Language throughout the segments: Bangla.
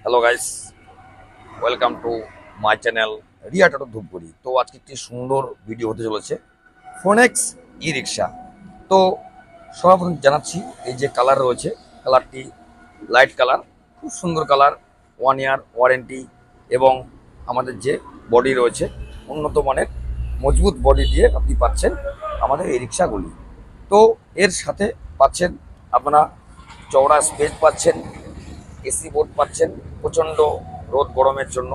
Hello guys, welcome to my channel Riya Toto Dhupguri. তো আজকে একটি সুন্দর ভিডিও হতে চলেছে ফোনেক্স ই রিক্সা। তো সর্বপ্রথম জানাচ্ছি, এই যে কালার রয়েছে, কালারটি লাইট কালার, খুব সুন্দর কালার, 1 ইয়ার ওয়ারেন্টি এবং আমাদের যে বডি রয়েছে উন্নত মানের মজবুত বডি দিয়ে আপনি পাচ্ছেন আমাদের এই রিক্সাগুলি। তো এর সাথে পাচ্ছেন আপনারা চওড়া স্পেস পাচ্ছেন, এসি বোর্ড পাচ্ছেন। প্রচণ্ড রোদ গরমের জন্য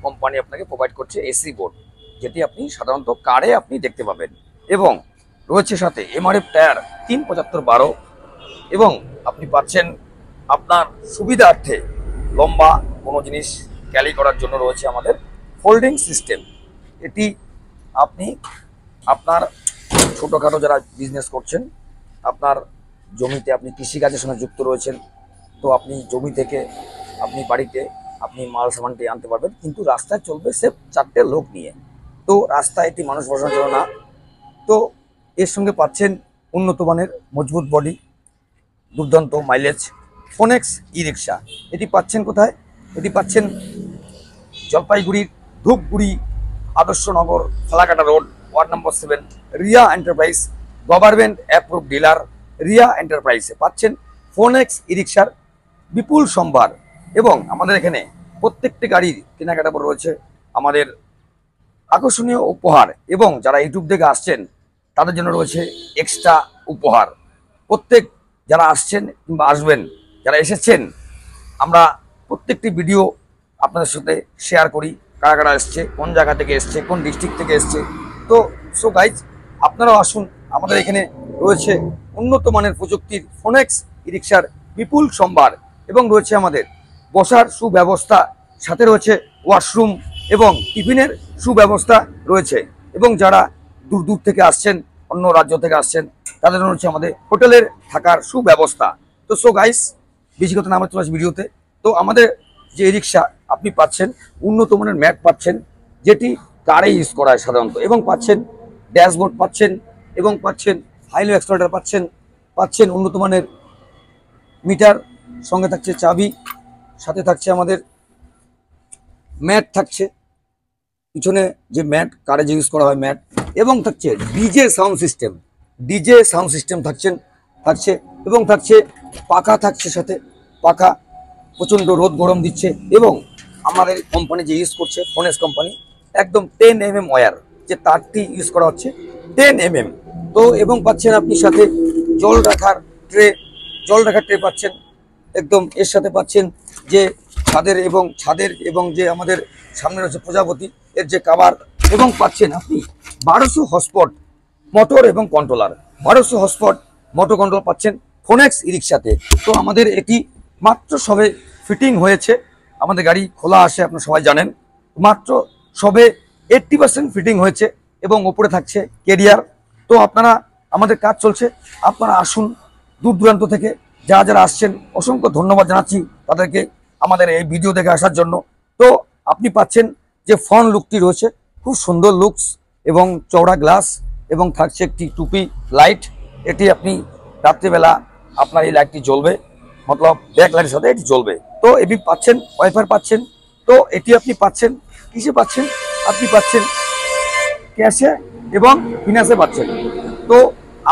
কোম্পানি আপনাকে প্রোভাইড করছে এসি বোর্ড, যেটি আপনি সাধারণত কারে আপনি দেখতে পাবেন। এবং রয়েছে সাথে এমআরএফ টায়ার 375/12 এবং আপনি পাচ্ছেন আপনার সুবিধার্থে লম্বা কোনো জিনিস ক্যারি করার জন্য রয়েছে আমাদের ফোল্ডিং সিস্টেম। এটি আপনি আপনার ছোটোখাটো যারা বিজনেস করছেন, আপনার জমিতে আপনি কৃষিকাজের সঙ্গে যুক্ত রয়েছেন, তো আপনি জমি থেকে আপনি বাড়িতে আপনি মাল সামানটি আনতে পারবেন, কিন্তু রাস্তায় চলবে সেফ 4টে লোক নিয়ে। তো রাস্তায় এটি মানুষ বসানোর জন্য না। তো এর সঙ্গে পাচ্ছেন উন্নত মানের মজবুত বডি, দুর্দান্ত মাইলেজ ফোনেক্স ই রিক্সা। এটি পাচ্ছেন কোথায়? এটি পাচ্ছেন জলপাইগুড়ির Dhupguri Adarshnagar Falakata road, ward number 7, Riya enterprise government approve dealer Riya এন্টারপ্রাইজে পাচ্ছেন ফোনেক্স ই রিক্সার বিপুল সম্ভার। এবং আমাদের এখানে প্রত্যেকটি গাড়ির কেনাকাটা পর রয়েছে আমাদের আকর্ষণীয় উপহার, এবং যারা ইউটিউব থেকে আসছেন তাদের জন্য রয়েছে এক্সট্রা উপহার। প্রত্যেক যারা আসছেন কিংবা আসবেন, যারা এসেছেন, আমরা প্রত্যেকটি ভিডিও আপনাদের সাথে শেয়ার করি, কারা কারা এসছে, কোন জায়গা থেকে এসছে, কোন ডিস্ট্রিক্ট থেকে এসছে। তো সো গাইজ, আপনারাও আসুন। আমাদের এখানে রয়েছে উন্নত মানের প্রযুক্তির ফোনেক্স ই রিক্সার বিপুল সম্ভার, এবং রয়েছে আমাদের বসার সুব্যবস্থা, সাথে রয়েছে ওয়াশরুম এবং টিফিনের সুব্যবস্থা রয়েছে। এবং যারা দূর দূর থেকে আসছেন, অন্য রাজ্য থেকে আসছেন, তাদের জন্য হচ্ছে আমাদের হোটেলের থাকার সুব্যবস্থা। তো সো গাইস, বেশি কথা না আমরা চলে আসি ভিডিওতে। তো আমাদের যে রিক্সা আপনি পাচ্ছেন উন্নত মানের ম্যাট পাচ্ছেন, যেটি কারে ইউজ করা হয় সাধারণত, এবং পাচ্ছেন ড্যাশবোর্ড পাচ্ছেন, এবং পাচ্ছেন হাইলো এক্সেলেটর পাচ্ছেন উন্নত মানের মিটার, সঙ্গে থাকছে চাবি, সাথে থাকছে আমাদের ম্যাট, থাকছে পিছনে যে ম্যাট কারে যে ইউজ করা হয় ম্যাট, এবং থাকছে ডিজে সাউন্ড সিস্টেম থাকছে, এবং থাকছে পাখা, থাকছে সাথে পাখা। প্রচণ্ড রোদ গরম দিচ্ছে, এবং আমাদের কোম্পানি যে ইউজ করছে ফোনেক্স কোম্পানি, একদম 10 mm ওয়্যার, যে তারটি ইউজ করা হচ্ছে 10 mm। তো এবং পাচ্ছেন আপনি সাথে জল রাখার ট্রে পাচ্ছেন একদম। এর সাথে পাচ্ছেন যে ছাদের এবং যে আমাদের সামনে রয়েছে প্রজাপতি এর যে কাভার, এবং পাচ্ছেন আপনি 1200 হটস্পট মোটর এবং কন্ট্রোলার, 1200 হটস্পট মোটর কন্ট্রোলার পাচ্ছেন ফোনেক্স ই রিক্সাতে। তো আমাদের এটি মাত্র সবে ফিটিং হয়েছে, আমাদের গাড়ি খোলা আসে আপনারা সবাই জানেন, মাত্র সবে 80% ফিটিং হয়েছে, এবং ওপরে থাকছে কেরিয়ার। তো আপনারা, আমাদের কাজ চলছে, আপনারা আসুন দূর দূরান্ত থেকে যারা আসছেন, অসংখ্য ধন্যবাদ জানাচ্ছি তাদেরকে আমাদের এই ভিডিও দেখে আসার জন্য। তো আপনি পাচ্ছেন যে ফ্রন্ট লুকটি রয়েছে খুব সুন্দর লুকস, এবং চওড়া গ্লাস, এবং থাকছে একটি টুপি লাইট। এটি আপনি রাত্রিবেলা আপনার এই লাইটটি জ্বলবে, মতলব ব্যাক লাইটের সাথে এটি জ্বলবে। তো এটি পাচ্ছেন ওয়াইফাই পাচ্ছেন। তো এটি আপনি পাচ্ছেন কিসে পাচ্ছেন? আপনি পাচ্ছেন ক্যাশে এবং ফিনান্সে পাচ্ছেন। তো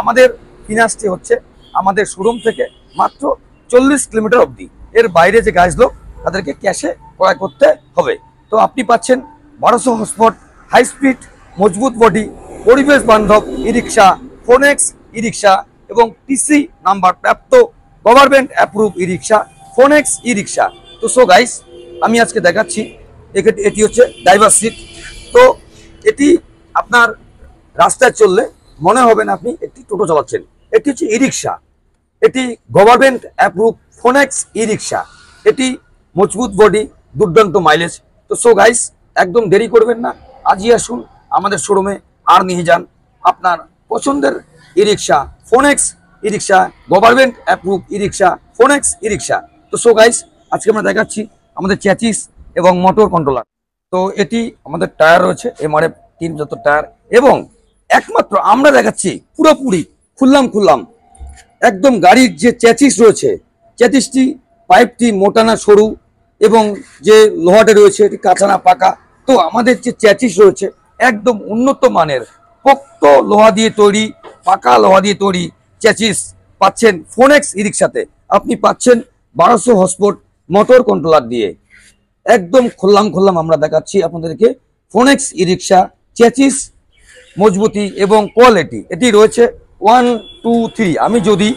আমাদের ফিনান্সটি হচ্ছে আমাদের শোরুম থেকে মাত্র 40 কিলোমিটার অবধি, এর বাইরে যে গাইজ লোক তাদেরকে ক্যাশে ক্রয় করতে হবে। তো আপনি পাচ্ছেন 1200 হটস্পট, হাই স্পিড, মজবুত বডি, পরিবেশ বান্ধব ই রিক্সা, ফোনেক্স ই রিক্সা, এবং টিসি নাম্বার প্রাপ্ত গভর্নমেন্ট অ্যাপ্রুভ ই রিক্সা, ফোনেক্স ই রিক্সা। তো সো গাইস, আমি আজকে দেখাচ্ছি, এটি হচ্ছে ড্রাইভার সিট। তো এটি আপনার রাস্তায় চললে মনে হবে না আপনি একটি টোটো চালাচ্ছেন, এটি হচ্ছে ই রিক্সা। এটি গভর্নমেন্ট অ্যাপ্রুভ ফোনেক্স ই রিক্সা। এটি মজবুত বডি, দুর্দান্ত মাইলেজ। তো সো গাইস, একদম দেরি করবেন না, আজই আসুন আমাদের শোরুমে, আর নিয়ে যান আপনার পছন্দের ই রিক্সা, ফোনেক্স ই রিক্সা, গভর্নমেন্ট অ্যাপ্রুভ ই রিক্সা, ফোনেক্স ই রিক্সা। তো সো গাইস, আজকে আমরা দেখাচ্ছি আমাদের চ্যাচিস এবং মোটর কন্ট্রোলার। তো এটি আমাদের টায়ার রয়েছে এমআরএফ 375 টায়ার, এবং একমাত্র আমরা দেখাচ্ছি পুরোপুরি খুললাম একদম গাড়ির যে চ্যাচিস রয়েছে, চ্যাচিসটি পাইপটি মোটা না সরু, এবং যে লোহাটা রয়েছে এটি কাঁচা না পাকা। তো আমাদের যে চ্যাচিস রয়েছে একদম উন্নত মানের পোক্ত লোহা দিয়ে তৈরি, পাকা লোহা দিয়ে তৈরি চ্যাচিস পাচ্ছেন ফোনেক্স ই রিক্সাতে। আপনি পাচ্ছেন 1200 হর্সপাওয়ার মোটর কন্ট্রোলার দিয়ে। একদম খুললাম আমরা দেখাচ্ছি আপনাদেরকে ফোনেক্স ই রিক্সা চ্যাচিস মজবুতি এবং কোয়ালিটি। এটি রয়েছে 1 2 3। আমি যদি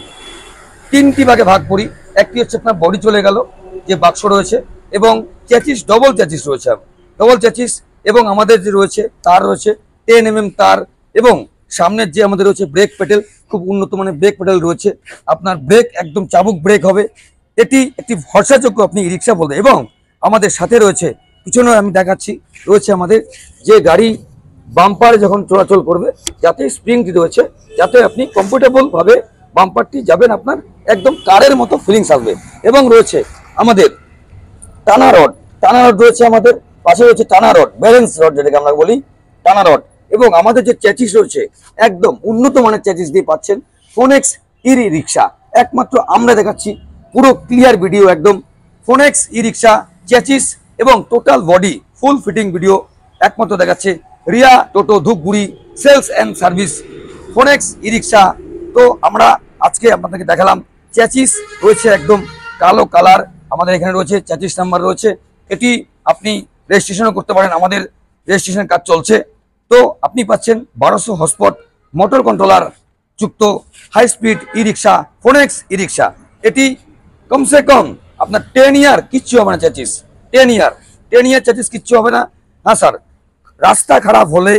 3টি ভাগে ভাগ করি, একটি হচ্ছে আপনার বডি চলে গেল যে বাক্স রয়েছে, এবং চ্যাচিস ডবল চ্যাচিস রয়েছে, ডবল চ্যাচিস, এবং আমাদের যে রয়েছে তার রয়েছে 10 mm তার, এবং সামনের যে আমাদের রয়েছে ব্রেক প্যাডেল, খুব উন্নত মানের ব্রেক প্যাডেল রয়েছে। আপনার ব্রেক একদম চাবুক ব্রেক হবে। এটি একটি ভরসাযোগ্য আপনি ই রিক্সা বলতে। এবং আমাদের সাথে রয়েছে, পিছনে আমি দেখাচ্ছি, রয়েছে আমাদের যে গাড়ি বাম্পারে যখন চলাচল করবে যাতে স্প্রিংটি রয়েছে, যাতে আপনি কমফোর্টেবল ভাবে বাম্পারটি যাবেন, আপনার একদম কারের মতো ফিলিংস আসবে। এবং রয়েছে আমাদের টানা রড রয়েছে, আমাদের পাশে রয়েছে টানা রড, ব্যালেন্স রড যেটাকে আমরা বলি টানা রড। এবং আমাদের যে চ্যাচিস রয়েছে একদম উন্নত মানের চ্যাচিস দিয়ে পাচ্ছেন ফোনেক্স ই রিক্সা। একমাত্র আমরা দেখাচ্ছি পুরো ক্লিয়ার ভিডিও, একদম ফোনেক্স ই রিক্সা চ্যাচিস এবং total body full fitting video একমাত্র দেখাচ্ছে Riya Toto Dhupguri sales and service Phonex e rickshaw. তো আমরা আজকে আপনাদেরকে দেখালাম চ্যাচিস রয়েছে একদম কালো কালার, আমাদের এখানে রয়েছে চ্যাচিস নাম্বার রয়েছে। এটি আপনি রেজিস্ট্রেশনও করতে পারেন, আমাদের রেজিস্ট্রেশনের কাজ চলছে। তো আপনি পাচ্ছেন 1200 হর্সপাওয়ার মোটর কন্ট্রোলার যুক্ত হাই স্পিড ই রিক্সা ফোনেক্স ই রিক্সা। এটি কমসে কম আপনার 10 ইয়ার কিচ্ছু হবে না চ্যাচিস, 10 ইয়ার চ্যাচিস কিচ্ছু হবে না। হ্যাঁ স্যার, রাস্তা খারাপ হলে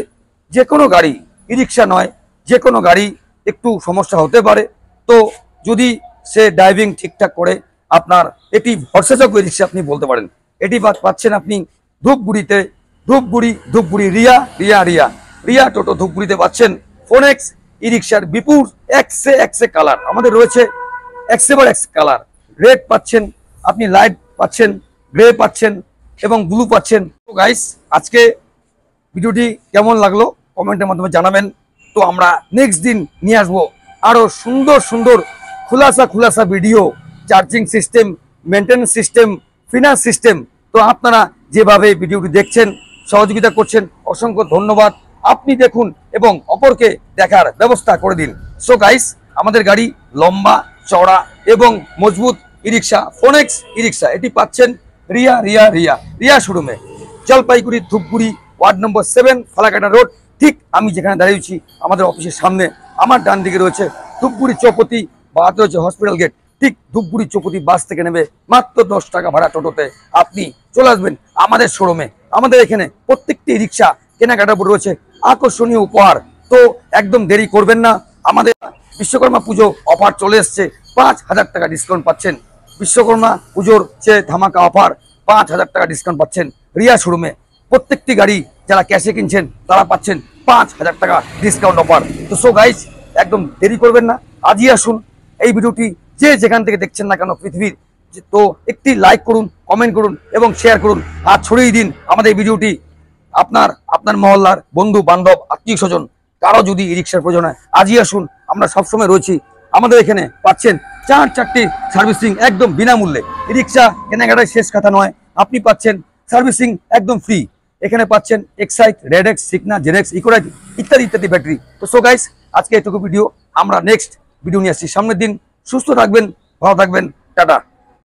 যে কোনো গাড়ি, ই রিক্সা নয়, যে কোনো গাড়ি একটু সমস্যা হতে পারে। তো যদি সে ড্রাইভিং ঠিকঠাক করে, আপনার এটি ভরসাযোগ্য ই রিক্সা আপনি বলতে পারেন। এটি পাচ্ছেন আপনি ধূপগুড়িতে, ধূপগুড়ি রিয়া টোটো ধূপগুড়িতে পাচ্ছেন ফোনেক্স ই রিক্সার বিপুল এক্সে কালার। আমাদের রয়েছে এক্সেবার এক্স কালার, রেড পাচ্ছেন আপনি, লাইট পাচ্ছেন, গ্রে পাচ্ছেন এবং ব্লু পাচ্ছেন। তো গাইস, আজকে ভিডিওটি কেমন লাগলো কমেন্টের মাধ্যমে জানাবেন। তো আমরা নেক্সট দিন নিয়ে আসবো আরো সুন্দর খোলাসা video, charging system, maintenance system, finance system. তো আপনারা যেভাবে ভিডিওটি দেখছেন, সহযোগিতা করছেন, অসংখ্য ধন্যবাদ। আপনি দেখুন এবং অপরকে দেখার ব্যবস্থা করে দিন। সো গাইস, আমাদের গাড়ি লম্বা চওড়া এবং মজবুত ই রিক্সা ফোনেক্স ই রিক্সা, এটি পাচ্ছেন রিয়া শোরুমে, Jalpaiguri Dhupguri word number 7 Falakata road. ঠিক আমি যেখানে দাঁড়িয়েছি আমাদের অফিসের সামনে, আমার ডান দিকে রয়েছে ধূপগুড়ি চৌপতি, বাহাতে রয়েছে হসপিটাল গেট। ঠিক ধূপগুড়ি চৌপতি বাস থেকে নেবে মাত্র 10 টাকা ভাড়া টোটোতে আপনি চলে আসবেন আমাদের শোরুমে। আমাদের এখানে প্রত্যেকটি রিক্সা কেনাকাটার উপর রয়েছে আকর্ষণীয় উপহার। তো একদম দেরি করবেন না, আমাদের বিশ্বকর্মা পুজো অফার চলে এসছে, 5000 টাকা ডিসকাউন্ট পাচ্ছেন। বিশ্বকর্মা পুজোর চেয়ে ধামাকা অফার, 5000 টাকা ডিসকাউন্ট পাচ্ছেন রিয়া শোরুমে। প্রত্যেকটি গাড়ি যারা ক্যাশে কিনছেন তারা পাচ্ছেন 5000 টাকা ডিসকাউন্ট অফার। তো সো গাইজ, একদম দেরি করবেন না, আজই আসুন। এই ভিডিওটি যে যেখান থেকে দেখছেন না কেন পৃথিবীর, তো একটি লাইক করুন, কমেন্ট করুন এবং শেয়ার করুন, আর ছড়িয়ে দিন আমাদের ভিডিওটি। আপনার মহল্লার বন্ধু বান্ধব আত্মীয় স্বজন কারো যদি ই রিক্সার প্রয়োজন হয়, আজই আসুন। আমরা সবসময় রয়েছি। আমাদের এখানে পাচ্ছেন 4টি সার্ভিসিং একদম বিনামূল্যে। ই রিক্সা কেনাকাটায় শেষ কথা নয়, আপনি পাচ্ছেন সার্ভিসিং একদম ফ্রি। এখানে পাচ্ছেন এক্সাইট, রেডেক্স, সিগনা, জেনেক্স, ইকোরাইট ইত্যাদি ব্যাটারি। তো সো গাইস, আজকে এটুকু ভিডিও, আমরা নেক্সট ভিডিও নিয়ে আসছি সামনের দিন। সুস্থ থাকবেন, ভালো থাকবেন, টাটা।